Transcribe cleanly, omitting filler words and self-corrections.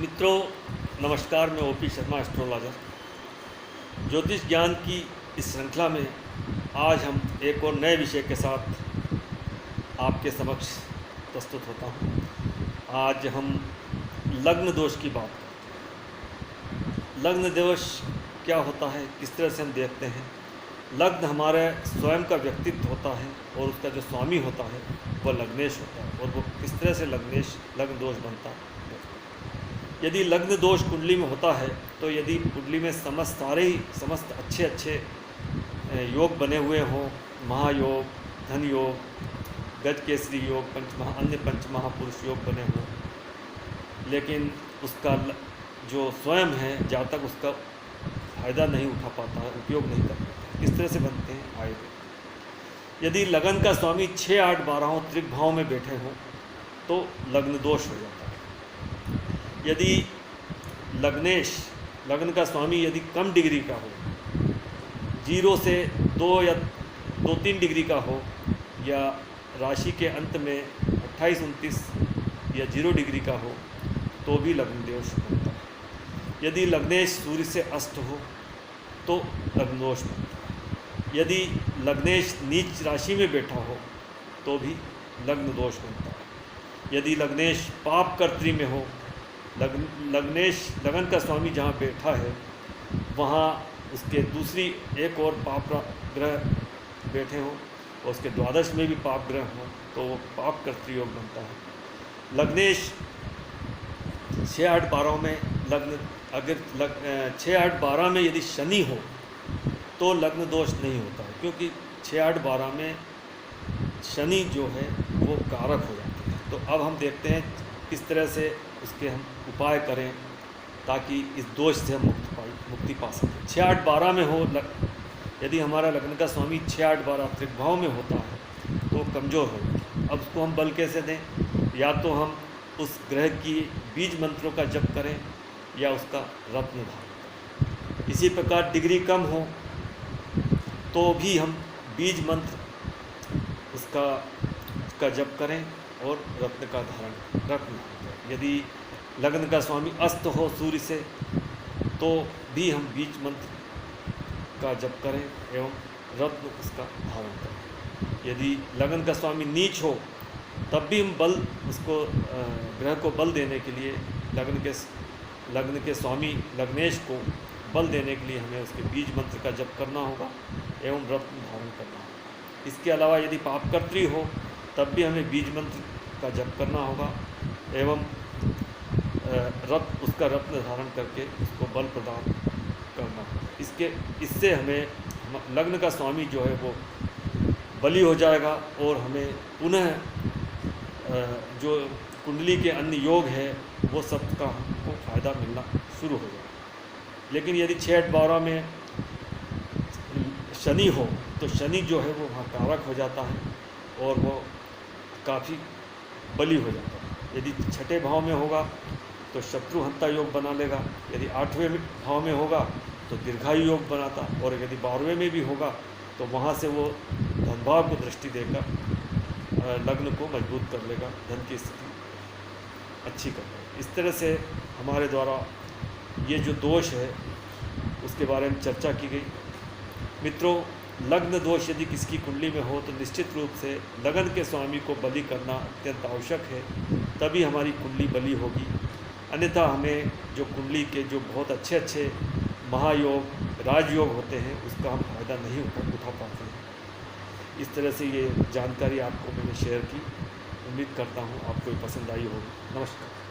मित्रों नमस्कार। मैं ओपी शर्मा एस्ट्रोलॉजर। ज्योतिष ज्ञान की इस श्रृंखला में आज हम एक और नए विषय के साथ आपके समक्ष प्रस्तुत होता हूँ। आज हम लग्न दोष की बात करते हैं। लग्न दोष क्या होता है, किस तरह से हम देखते हैं। लग्न हमारे स्वयं का व्यक्तित्व होता है और उसका जो स्वामी होता है वह लग्नेश होता है, और वो किस तरह से लग्न दोष बनता है। यदि लग्न दोष कुंडली में होता है तो यदि कुंडली में समस्त अच्छे योग बने हुए हों, महायोग, धन योग, गज केसरी योग, अन्य पंच महापुरुष योग बने हों, लेकिन उसका जो स्वयं है जातक उसका फायदा नहीं उठा पाता है, उपयोग नहीं कर पाता। किस तरह से बनते हैं आए दिन। यदि लगन का स्वामी 6, 8, 12 त्रिक भाव में बैठे हों तो लग्न दोष हो जाता है। यदि लगन का स्वामी यदि कम डिग्री का हो, 0 से 2 या 2-3 डिग्री का हो, या राशि के अंत में 28, 29 या 0 डिग्री का हो, तो भी लग्न दोष बनता है। यदि लग्नेश सूर्य से अस्त हो तो लग्न दोष बनता है। यदि लग्नेश नीच राशि में बैठा हो तो भी लग्न दोष बनता है। यदि लग्नेश पाप कर्त्री में हो, लगन का स्वामी जहाँ बैठा है वहाँ उसके दूसरी एक और पाप ग्रह बैठे हों और उसके द्वादश में भी पाप ग्रह हों तो वो पाप कर्तृ योग बनता है। लग्नेश 6, 8, 12 में अगर 6, 8, 12 में यदि शनि हो तो लग्न दोष नहीं होता है, क्योंकि 6, 8, 12 में शनि जो है वो कारक हो जाते हैं। तो अब हम देखते हैं किस तरह से उसके हम उपाय करें ताकि इस दोष से हम मुक्ति पा सकें। 6, 8, 12 में हो, यदि हमारा लग्न का स्वामी 6, 8, 12 त्रिभाव में होता है तो कमज़ोर हो। अब उसको हम बल कैसे दें? या तो हम उस ग्रह की बीज मंत्रों का जप करें या उसका रत्न धारण करें। इसी प्रकार डिग्री कम हो तो भी हम बीज मंत्र उसका जप करें और रत्न का धारण रत्न। यदि लग्न का स्वामी अस्त हो सूर्य से तो भी हम बीज मंत्र का जप करें एवं रत्न उसका धारण करें। यदि लग्न का स्वामी नीच हो तब भी हम बल उसको ग्रह को बल देने के लिए लग्न के स्वामी लग्नेश को बल देने के लिए हमें उसके बीज मंत्र का जप करना होगा एवं रत्न धारण करना होगा। इसके अलावा यदि पापकर्त्री हो तब भी हमें बीज मंत्र का जप करना होगा एवं उसका रत्न धारण करके उसको बल प्रदान करना होगा। इससे हमें लग्न का स्वामी जो है वो बली हो जाएगा और हमें पुनः जो कुंडली के अन्य योग है वो सब का हमको फ़ायदा मिलना शुरू हो जाएगा। लेकिन यदि 6, 8, 12 में शनि हो तो शनि जो है वो वहाँ कारक हो जाता है और वो काफ़ी बली हो जाता है। यदि 6ठे भाव में होगा तो शत्रुहंता योग बना लेगा। यदि 8वें भाव में होगा तो दीर्घायु योग बनाता, और यदि 12वें में भी होगा तो वहाँ से वो धन भाव को दृष्टि देकर लग्न को मजबूत कर लेगा, धन की स्थिति अच्छी कर लेगा। इस तरह से हमारे द्वारा ये जो दोष है उसके बारे में चर्चा की गई। मित्रों, लग्न दोष यदि किसकी कुंडली में हो तो निश्चित रूप से लगन के स्वामी को बलि करना अत्यंत आवश्यक है, तभी हमारी कुंडली बली होगी। अन्यथा हमें जो कुंडली के जो बहुत अच्छे महायोग राजयोग होते हैं उसका हम फायदा नहीं उठा पाते हैं। इस तरह से ये जानकारी आपको मैंने शेयर की। उम्मीद करता हूँ आपको ये पसंद आई होगी। नमस्कार।